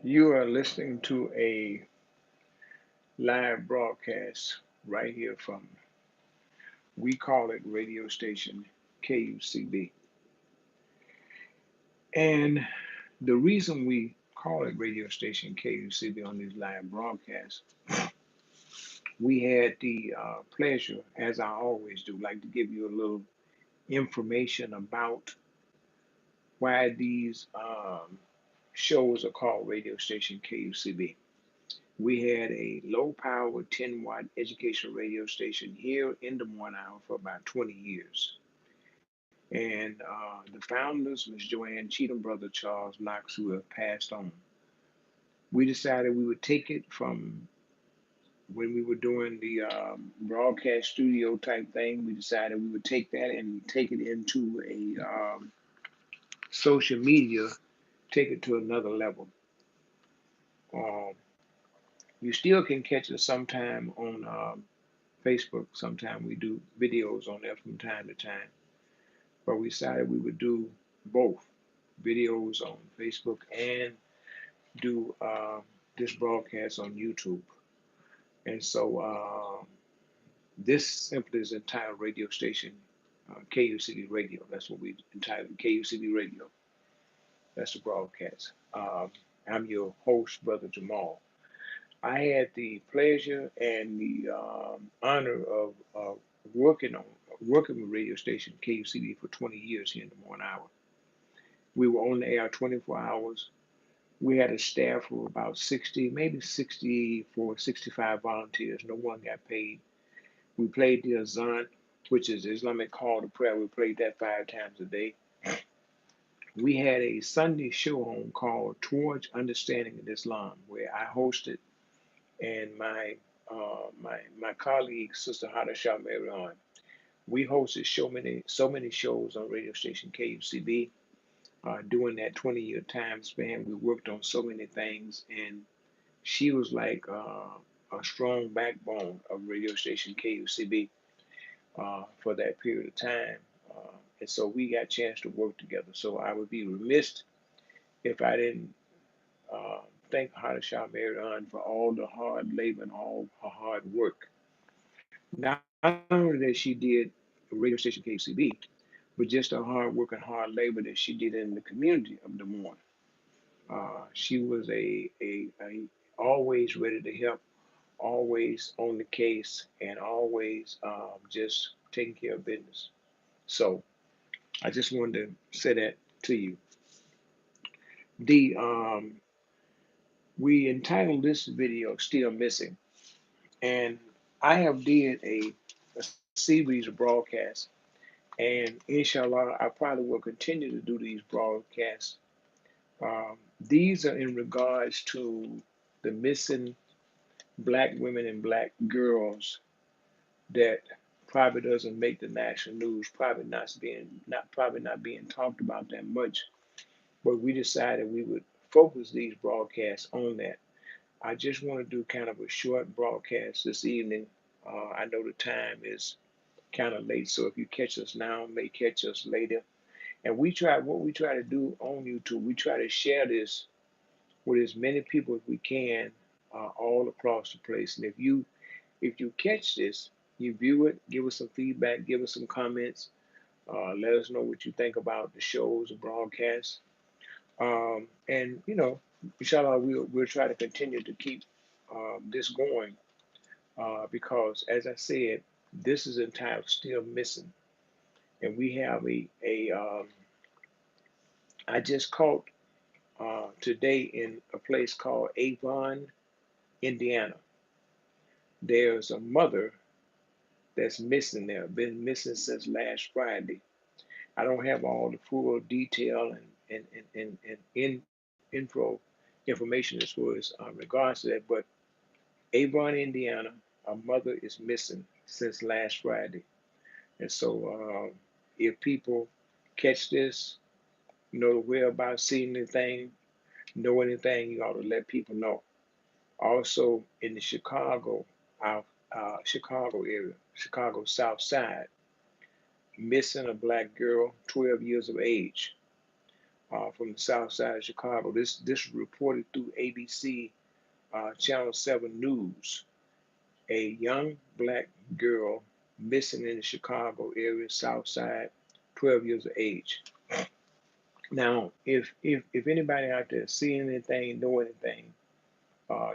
You are listening to a live broadcast right here from, we call it radio station KUCB. And the reason we call it radio station KUCB on these live broadcasts, we had the pleasure, as I always do, like to give you a little information about why these shows are called radio station KUCB. We had a low power 10-watt educational radio station here in Des Moines, Iowa for about 20 years. And the founders, Ms. Joanne Cheatham, brother Charles Knox, who have passed on. We decided we would take it from when we were doing the broadcast studio type thing. We decided we would take that and take it into a social media, take it to another level. Um, you still can catch us sometime on Facebook. Sometime we do videos on there from time to time. But we decided we would do both videos on Facebook and do this broadcast on YouTube. And so this simply is entitled Radio Station KUCB Radio. That's what we entitled KUCB Radio. That's the broadcast. I'm your host, Brother Jamal. I had the pleasure and the honor of working with radio station KUCB for 20 years here in Des Moines, Iowa. We were on the air 24 hours. We had a staff of about 60, maybe 64, 65 volunteers. No one got paid. We played the Azan, which is Islamic call to prayer. We played that 5 times a day. We had a Sunday show on called Towards Understanding of Islam, where I hosted, and my colleague, Sister Hada Shah Marion. We hosted so many shows on radio station KUCB. During that 20-year time span, we worked on so many things, and she was like a strong backbone of radio station KUCB for that period of time. And so we got a chance to work together. So I would be remiss if I didn't uh, thank Hada Shah Marion for all the hard labor and all her hard work. Not only that she did radio station KUCB, but just her hard work and hard labor that she did in the community of Des Moines. She was a always ready to help, always on the case, and always just taking care of business. So I just wanted to say that to you. The We entitled this video "Still Missing," and I have did a series of broadcasts, and inshallah, I probably will continue to do these broadcasts. These are in regards to the missing black women and black girls that probably doesn't make the national news, probably not being talked about that much. But we decided we would focus these broadcasts on that. I just want to do kind of a short broadcast this evening. I know the time is kind of late, so if you catch us now, may catch us later. And what we try to do on YouTube, we try to share this with as many people as we can all across the place. And if you catch this, you view it, give us some feedback, give us some comments, let us know what you think about the shows, the broadcasts. And inshallah, we'll try to continue to keep this going because, as I said, this is entitled "Still Missing," and we have a. I just caught today in a place called Avon, Indiana. There's a mother that's missing there, been missing since last Friday. I don't have all the full detail and info information as far as regards to that, but Avon, Indiana, a mother is missing since last Friday. And so if people catch this, know the whereabouts, see anything, know anything, you ought to let people know. Also in the our Chicago area, Chicago South Side, missing a black girl, 12 years of age. from the south side of Chicago. This was reported through ABC Channel 7 News. A young black girl missing in the Chicago area, south side, 12 years of age. Now, if anybody out there see anything, know anything,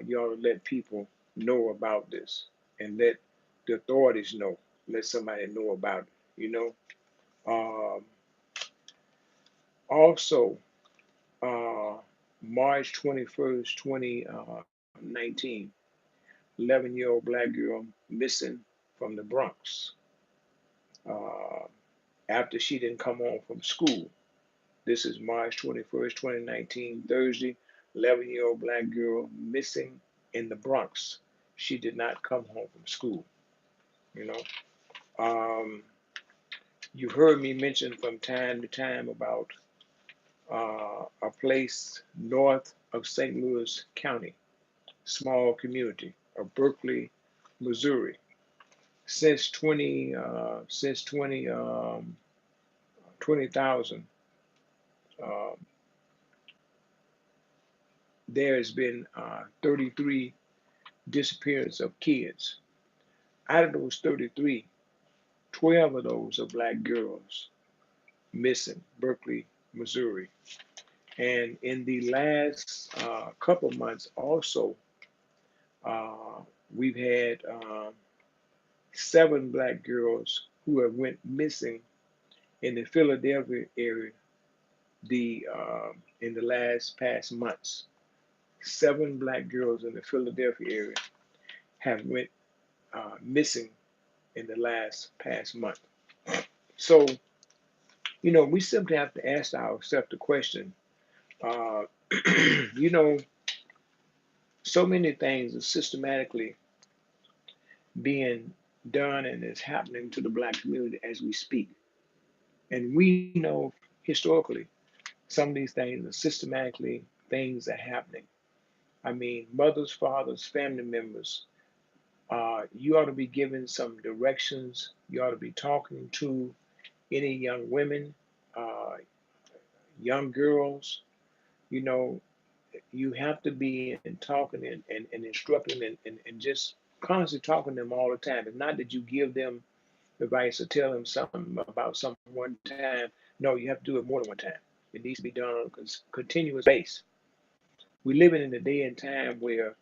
you ought to let people know about this and let the authorities know. Let somebody know about it. You know. Um, Also, uh, March 21st, 2019, 11-year-old black girl missing from the Bronx uh, after she didn't come home from school. This is March 21st, 2019, Thursday. 11-year-old black girl missing in the Bronx. She did not come home from school. You know, um, you've heard me mention from time to time about a place north of St. Louis County, small community of Berkeley, Missouri. Since 20,000, um, there has been 33 disappearance of kids. Out of those 33, 12 of those are black girls missing, Berkeley, Missouri. And in the last couple months, also, uh, we've had 7 black girls who have went missing in the Philadelphia area in the last past months. 7 black girls in the Philadelphia area have went missing in the last past month. So, we simply have to ask ourselves the question, uh, you know, so many things are systematically being done and is happening to the black community as we speak. And we know historically some of these things are systematically things are happening. I mean, mothers, fathers, family members, you ought to be given some directions. You ought to be talking to any young women, uh, young girls. You know, you have to be in talking and instructing and just constantly talking to them all the time. It's not that you give them advice or tell them something about something one time. No, you have to do it more than one time. It needs to be done on a continuous basis. We live in a day and time where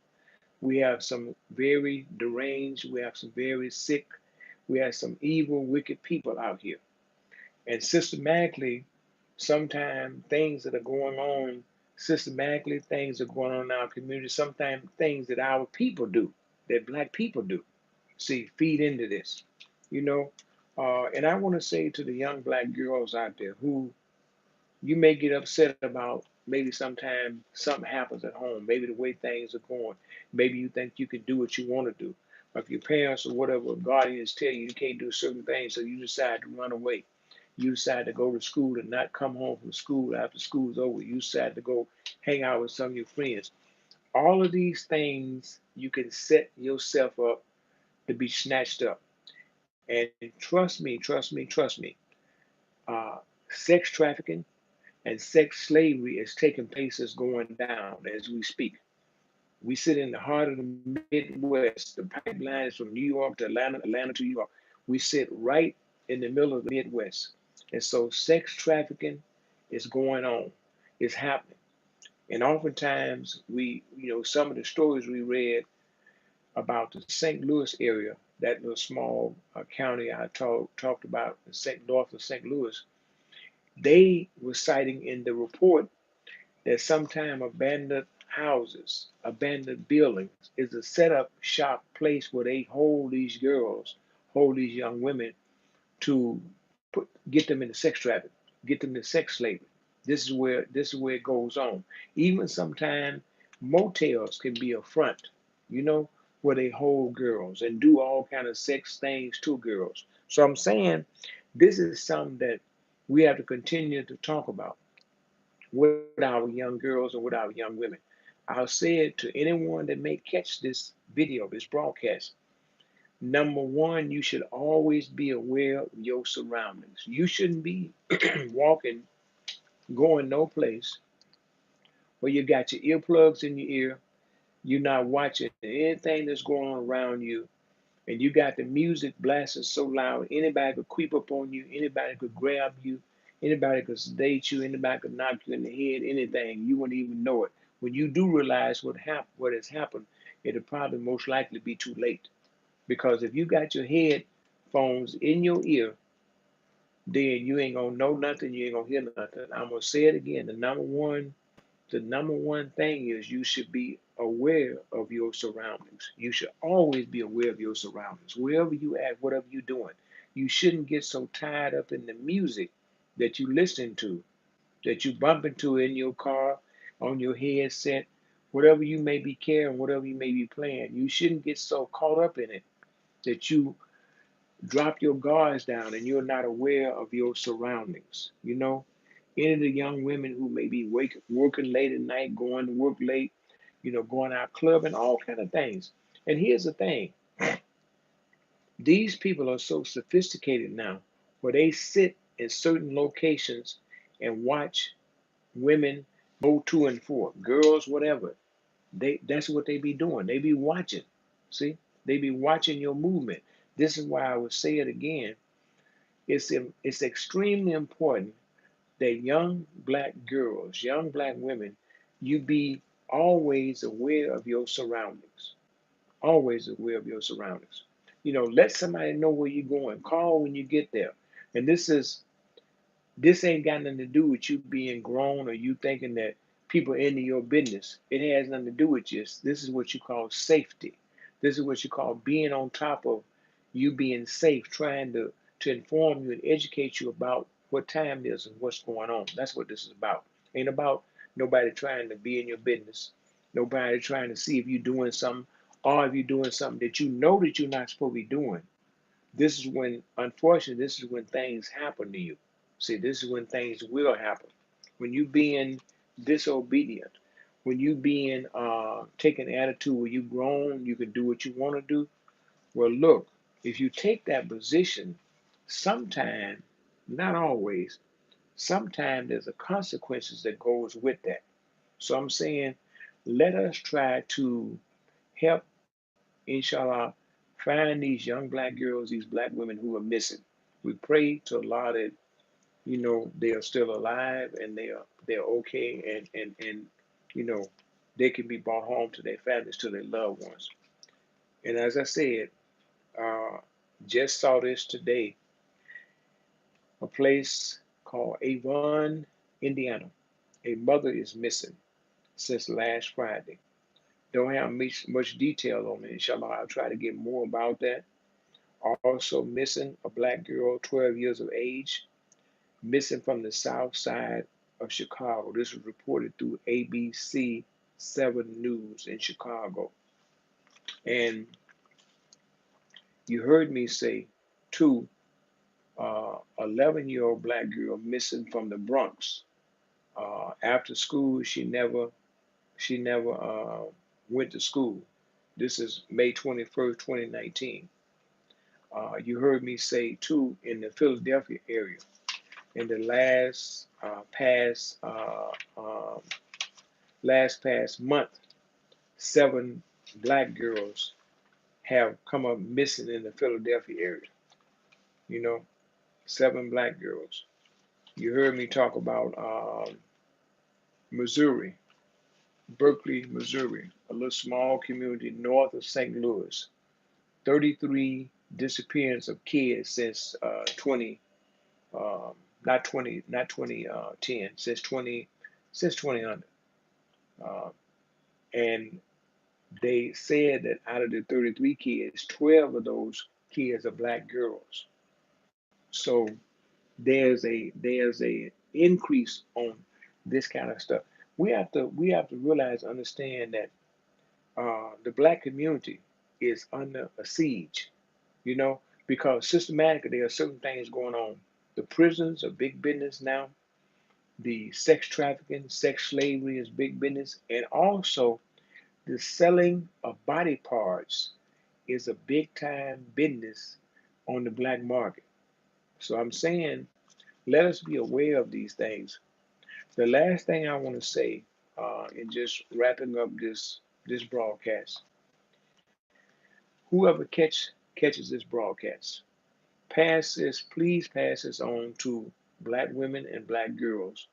we have some very deranged, we have some very sick, we have some evil, wicked people out here. And systematically, sometimes things that are going on, systematically, things are going on in our community, sometimes things that our people do, that black people do. See, feed into this, you know. And I want to say to the young black girls out there who you may get upset about maybe sometime something happens at home, maybe the way things are going. Maybe you think you can do what you want to do. Or if your parents or whatever guardians tell you you can't do certain things, so you decide to run away. You decide to go to school and not come home from school after school's over. You decide to go hang out with some of your friends. All of these things you can set yourself up to be snatched up. And trust me, uh, sex trafficking and sex slavery is taking place, is going down as we speak. We sit in the heart of the Midwest. The pipeline is from New York to Atlanta, Atlanta to New York. We sit right in the middle of the Midwest. And so sex trafficking is going on, it's happening. And oftentimes some of the stories we read about the St. Louis area, that little small county I talked about, north of St. Louis, they were citing in the report that sometimes abandoned houses, abandoned buildings is a setup shop place where they hold these girls, hold these young women to get them into sex trafficking, get them into sex slavery. This is where it goes on. Even sometimes motels can be a front, you know, where they hold girls and do all kind of sex things to girls. So I'm saying this is something that we have to continue to talk about with our young girls and with our young women. I'll say it to anyone that may catch this video, this broadcast. Number one, you should always be aware of your surroundings. You shouldn't be walking going no place where you got your earplugs in your ear, you're not watching anything that's going on around you, and you got the music blasting so loud, anybody could creep up on you, anybody could grab you, anybody could sedate you, anybody could knock you in the head, anything, you wouldn't even know it. When you do realize what has happened, it'll probably most likely be too late. Because if you got your headphones in your ear, then you ain't gonna know nothing, you ain't gonna hear nothing. I'm gonna say it again. The number one thing is you should be aware of your surroundings. You should always be aware of your surroundings. Wherever you at, whatever you're doing. You shouldn't get so tied up in the music that you listen to, that you bump into in your car, on your headset, whatever you may be carrying, whatever you may be playing. You shouldn't get so caught up in it that you drop your guards down and you're not aware of your surroundings. Any of the young women who may be working late at night, going to work late, going out clubbing, all kind of things. And here's the thing: these people are so sophisticated now, where they sit in certain locations and watch women go to and fro, girls, whatever. That's what they be doing. They be watching. See, they be watching your movement. This is why I would say it again. It's extremely important that young black girls, young black women, you be always aware of your surroundings. Always aware of your surroundings. Let somebody know where you're going. Call when you get there. And this ain't got nothing to do with you being grown or you thinking that people into your business. It has nothing to do with you. This is what you call safety. This is what you call being on top of you being safe, trying to inform you and educate you about what time it is and what's going on. That's what this is about. Ain't about nobody trying to be in your business. Nobody trying to see if you're doing something or if you're doing something that you know that you're not supposed to be doing. This is when, unfortunately, this is when things happen to you. See, this is when things will happen. When you being disobedient, when you being taking attitude where you grown, you can do what you want to do. Well, look, if you take that position, sometime, not always, sometimes there's a consequences that goes with that. So I'm saying, let us try to help, inshallah, find these young black girls, these black women who are missing. We pray to Allah that they are still alive and they're okay and you know they can be brought home to their families, to their loved ones. And as I said, uh, just saw this today, a place called Avon, Indiana. A mother is missing since last Friday. Don't have much detail on it. Inshallah, I'll try to get more about that. Also missing a black girl, 12 years of age, missing from the south side of Chicago. This was reported through ABC 7 News in Chicago. And you heard me say, two, 11-year-old black girl missing from the Bronx. After school, she never went to school. This is May 21st, 2019. You heard me say, two, in the Philadelphia area. In the um, last past month, 7 black girls have come up missing in the Philadelphia area. You know, 7 black girls. You heard me talk about Missouri, Berkeley, Missouri, a little small community north of St. Louis. 33 disappearance of kids since 20, um, not 2010, since 2000. Uh, and they said that out of the 33 kids, 12 of those kids are black girls. So there's a increase on this kind of stuff. We have to realize, understand that the black community is under a siege, you know, because systematically there are certain things going on. The prisons are big business now. The sex trafficking, sex slavery is big business, and also the selling of body parts is a big time business on the black market. So I'm saying, let us be aware of these things. The last thing I want to say, in just wrapping up this broadcast, whoever catches this broadcast, please pass this on to black women and black girls.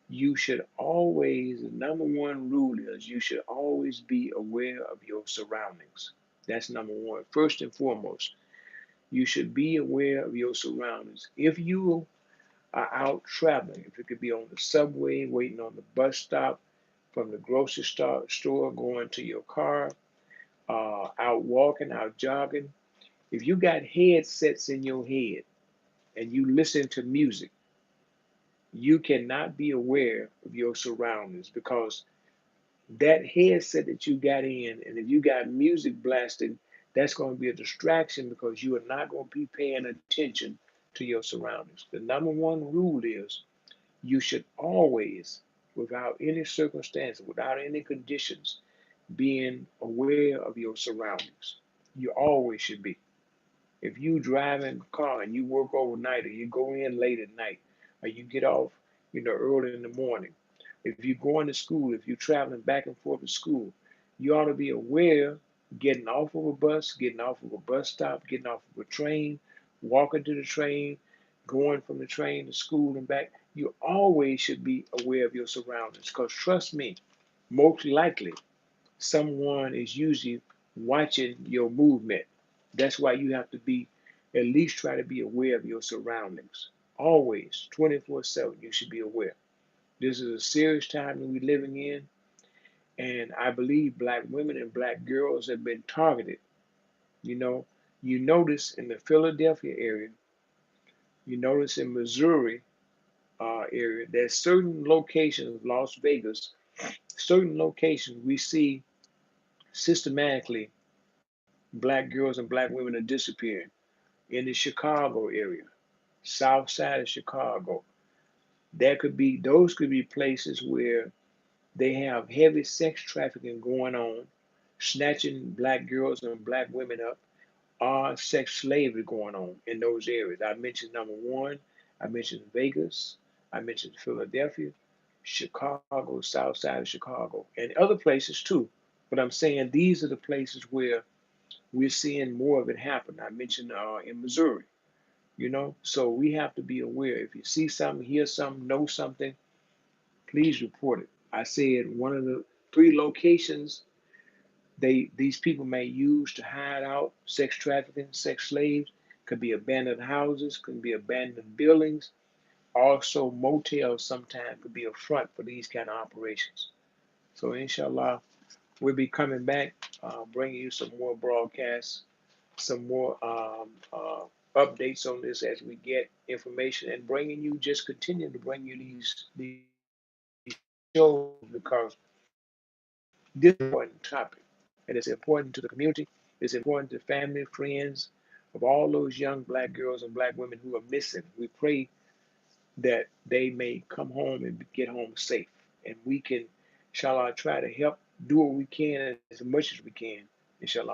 You should always, the number one rule is you should always be aware of your surroundings. That's number one. First and foremost, you should be aware of your surroundings. If you are out traveling, if it could be on the subway, waiting on the bus stop, from the grocery store going to your car, out walking, out jogging, if you got headsets in your head and you listen to music, you cannot be aware of your surroundings because that headset that you got in, and if you got music blasting, that's going to be a distraction because you are not going to be paying attention to your surroundings. The number one rule is you should always, without any circumstance, without any conditions, being aware of your surroundings. You always should be. If you drive in a car and you work overnight or you go in late at night or you get off, early in the morning, if you're going to school, if you're traveling back and forth to school, you ought to be aware getting off of a bus, getting off of a bus stop, getting off of a train, walking to the train, going from the train to school and back. You always should be aware of your surroundings because trust me, most likely someone is usually watching your movement. That's why you have to be, at least try to be aware of your surroundings. Always, 24/7, you should be aware. This is a serious time that we're living in, and I believe black women and black girls have been targeted. You know, you notice in the Philadelphia area, you notice in Missouri area, there's certain locations, Las Vegas, certain locations we see systematically black girls and black women are disappearing. In the Chicago area, south side of Chicago, those could be places where they have heavy sex trafficking going on, snatching black girls and black women up, or sex slavery going on in those areas. I mentioned number one, I mentioned Vegas, I mentioned Philadelphia, Chicago, south side of Chicago, and other places too. But I'm saying these are the places where we're seeing more of it happen. I mentioned in Missouri, so we have to be aware. If you see something, hear something, know something, please report it. I said one of the three locations these people may use to hide out sex trafficking, sex slaves, could be abandoned houses, could be abandoned buildings. Also, motels sometimes could be a front for these kind of operations. So, inshallah, we'll be coming back, bringing you some more broadcasts, some more updates on this as we get information, and bringing you, just continue to bring you these shows because this is an important topic, and it's important to the community. It's important to family, friends of all those young black girls and black women who are missing. We pray that they may come home and get home safe, and we can, inshallah, try to help do what we can as much as we can, inshallah.